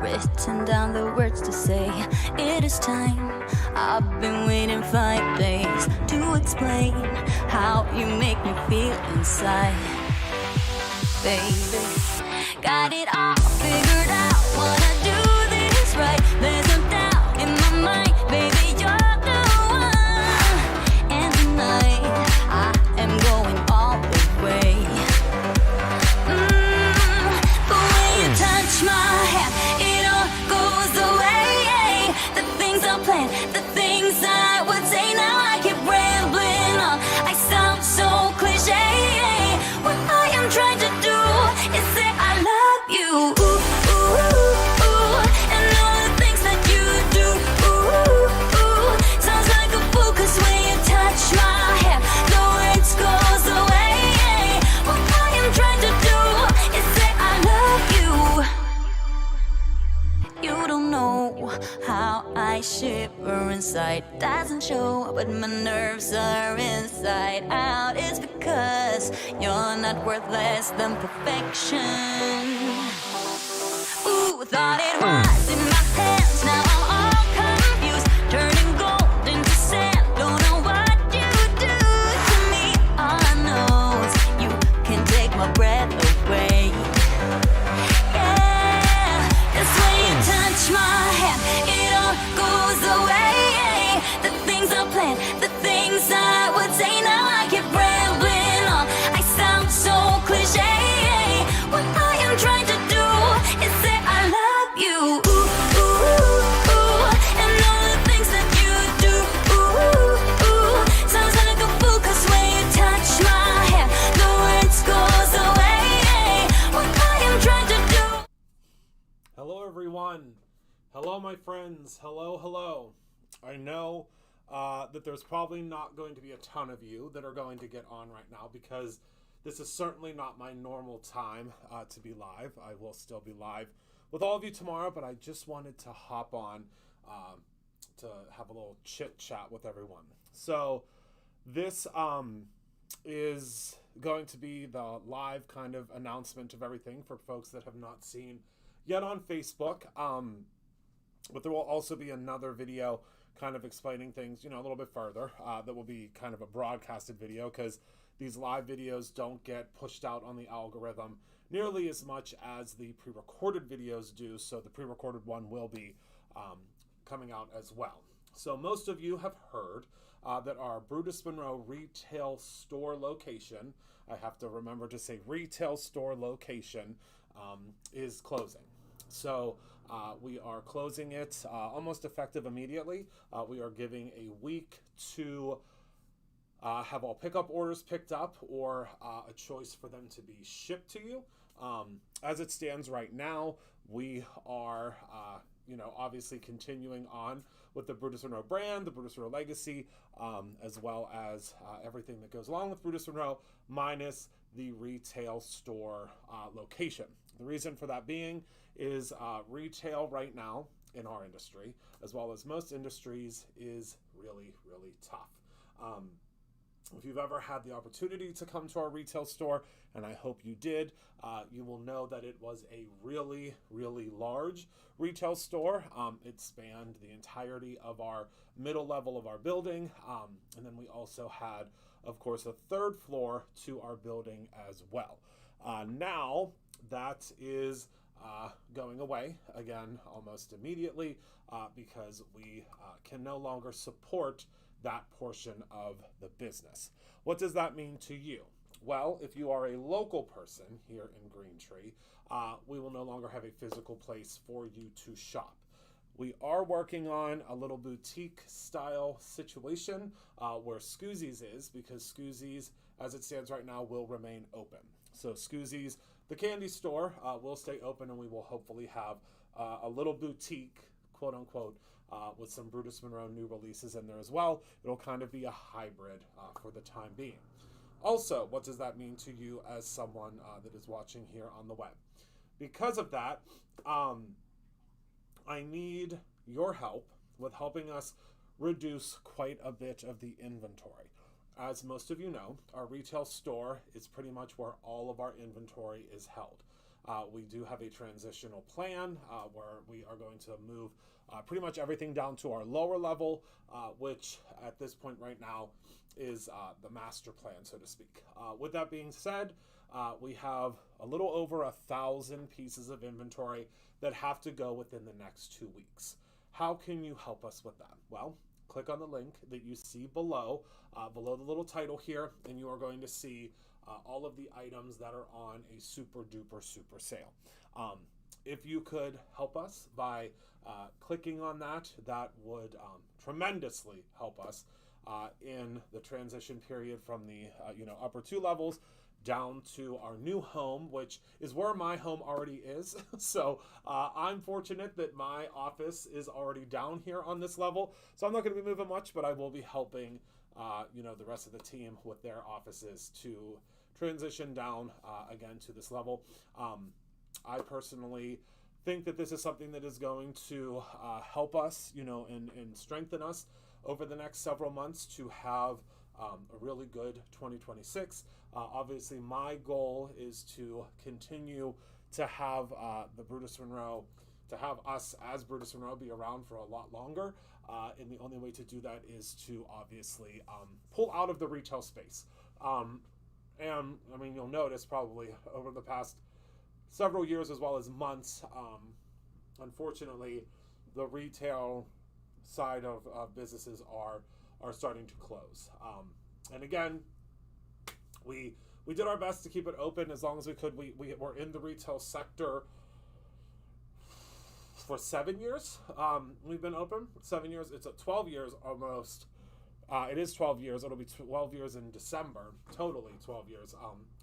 written down the words to say. It is time. I've been waiting 5 days to explain how you make me feel inside. Baby, got it all figured out. Wanna do this right. There's no doubt in my mind. Baby, you're the one. And tonight I am going all the way. The way you touch my hand, it all goes away. The things I planned, the things I would say. Now I keep rambling on. I sound so cliche. What I am trying to do is say I love you. Ooh, ooh, ooh, ooh. And all the things that you do. Ooh, ooh, ooh. Sounds like a fool, 'cause when you touch my hand, the words goes away. What I am trying to do is say I love you. You don't know how I shiver inside. Doesn't show, but my nerves are inside out. It's because you're not worth less than perfection. Ooh, thought it was in my hands. Now I'm all confused, turning gold into sand. Don't know what you do to me. All I know is you can take my breath away. Yeah, that's when you touch my hand, it all goes away. The things I planned, the things I would say. Now I keep rambling on. I sound so cliche. What I am trying to do is say I love you. Ooh, ooh, ooh. And all the things that you do. Ooh, ooh. Sounds like a fool, 'cause when you touch my hand, the words goes away. What I am trying to do. Hello, everyone. Hello, my friends. Hello, hello. I know that there's probably not going to be a ton of you that are going to get on right now, because this is certainly not my normal time to be live. I will still be live with all of you tomorrow, but I just wanted to hop on to have a little chit chat with everyone. So this is going to be the live kind of announcement of everything for folks that have not seen yet on Facebook. But there will also be another video kind of explaining things, a little bit further. That will be kind of a broadcasted video, because these live videos don't get pushed out on the algorithm nearly as much as the pre-recorded videos do. So the pre-recorded one will be coming out as well. So most of you have heard that our Brutus Monroe retail store location, I have to remember to say retail store location, is closing. So we are closing it almost effective immediately. We are giving a week to have all pickup orders picked up, or a choice for them to be shipped to you. As it stands right now, we are, obviously continuing on with the Brutus Monroe brand, the Brutus Monroe legacy, as well as everything that goes along with Brutus Monroe, minus the retail store location. The reason for that being is retail right now in our industry, as well as most industries, is really, really tough. If you've ever had the opportunity to come to our retail store, and I hope you did, you will know that it was a really, really large retail store. It spanned the entirety of our middle level of our building. And then we also had, of course, a third floor to our building as well. Now that is going away again almost immediately, because we can no longer support that portion of the business. What does that mean to you? Well, if you are a local person here in Greentree, we will no longer have a physical place for you to shop. We are working on a little boutique style situation where Scoozies is, because Scoozies, as it stands right now, will remain open. So Scoozies, the candy store, will stay open, and we will hopefully have a little boutique, quote unquote, with some Brutus Monroe new releases in there as well. It'll kind of be a hybrid for the time being. Also, what does that mean to you as someone that is watching here on the web? Because of that, I need your help with helping us reduce quite a bit of the inventory. As most of you know, our retail store is pretty much where all of our inventory is held. we do have a transitional plan where we are going to move pretty much everything down to our lower level, which at this point right now is the master plan, so to speak. With that being said, we have a little over 1,000 pieces of inventory that have to go within the next 2 weeks. How can you help us with that? Well, click on the link that you see below, below the little title here, and you are going to see all of the items that are on a super duper super sale. If you could help us by clicking on that, that would tremendously help us in the transition period from the upper 2 levels down to our new home, which is where my home already is. So I'm fortunate that my office is already down here on this level. So I'm not going to be moving much, but I will be helping the rest of the team with their offices to transition down again to this level. I personally think that this is something that is going to help us, and strengthen us over the next several months to have a really good 2026. Obviously, my goal is to continue to have the Brutus Monroe, to have us as Brutus Monroe be around for a lot longer. And the only way to do that is to obviously pull out of the retail space. And I mean, you'll notice probably over the past several years as well as months, unfortunately, the retail side of businesses are starting to close. And again, we did our best to keep it open as long as we could. We were in the retail sector for 7 years. We've been open 7 years. It's 12 years almost. It is 12 years. It'll be 12 years in December. Totally 12 years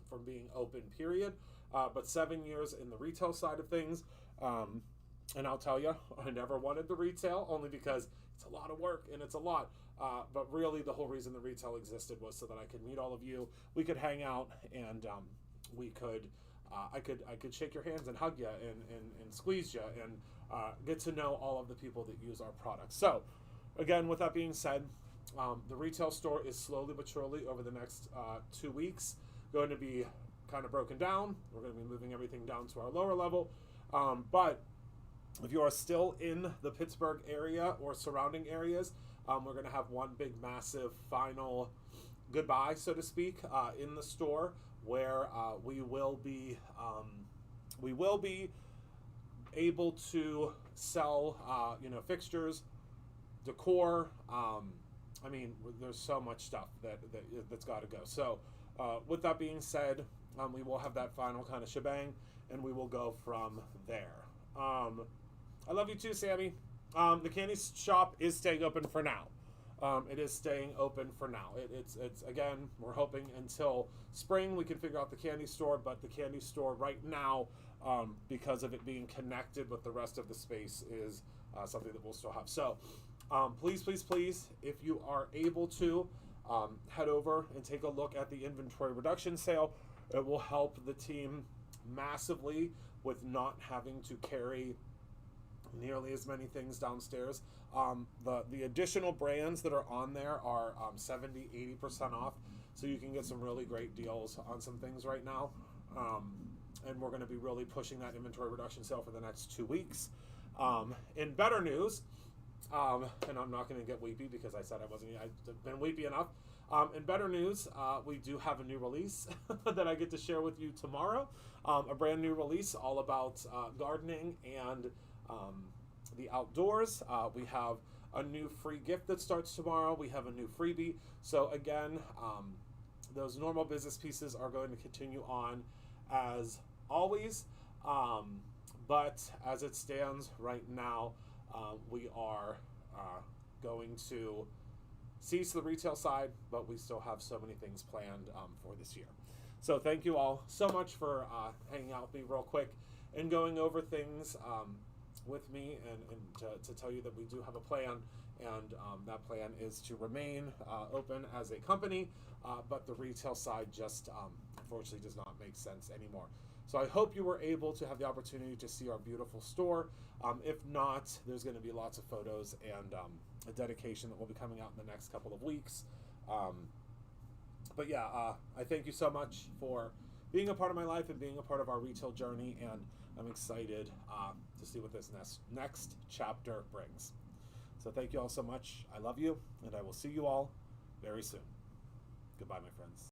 from being open, period. But 7 years in the retail side of things. And I'll tell you, I never wanted the retail, only because it's a lot of work and it's a lot. But really, the whole reason the retail existed was so that I could meet all of you. We could hang out, and we could, I could shake your hands and hug you and squeeze you and get to know all of the people that use our products. So, again, with that being said, the retail store is slowly but surely over the next 2 weeks going to be kind of broken down. We're going to be moving everything down to our lower level. But if you are still in the Pittsburgh area or surrounding areas, we're going to have one big, massive final goodbye, so to speak, in the store, where we will be able to sell, fixtures, decor. I mean, there's so much stuff that's got to go. So, with that being said, we will have that final kind of shebang, and we will go from there. I love you too, Sammy. The candy shop is staying open for now. It is staying open for now. It's again, we're hoping until spring we can figure out the candy store, but the candy store right now, because of it being connected with the rest of the space, is something that we'll still have. So, please, please, please, if you are able to, head over and take a look at the inventory reduction sale. It will help the team massively with not having to carry nearly as many things downstairs. The additional brands that are on there are 70-80% off, so you can get some really great deals on some things right now. And we're going to be really pushing that inventory reduction sale for the next 2 weeks. In better news, and I'm not going to get weepy because I said I wasn't. I've been weepy enough. In better news, we do have a new release that I get to share with you tomorrow. A brand new release all about gardening and the outdoors. We have a new free gift that starts tomorrow. We have a new freebie. So again, those normal business pieces are going to continue on as always. But as it stands right now, we are going to cease the retail side, but we still have so many things planned for this year. So thank you all so much for hanging out with me real quick and going over things with me, and to tell you that we do have a plan, and that plan is to remain open as a company, but the retail side just unfortunately does not make sense anymore. So I hope you were able to have the opportunity to see our beautiful store. If not, there's going to be lots of photos and a dedication that will be coming out in the next couple of weeks. But yeah, I thank you so much for being a part of my life and being a part of our retail journey, and I'm excited to see what this next chapter brings. So thank you all so much. I love you, and I will see you all very soon. Goodbye, my friends.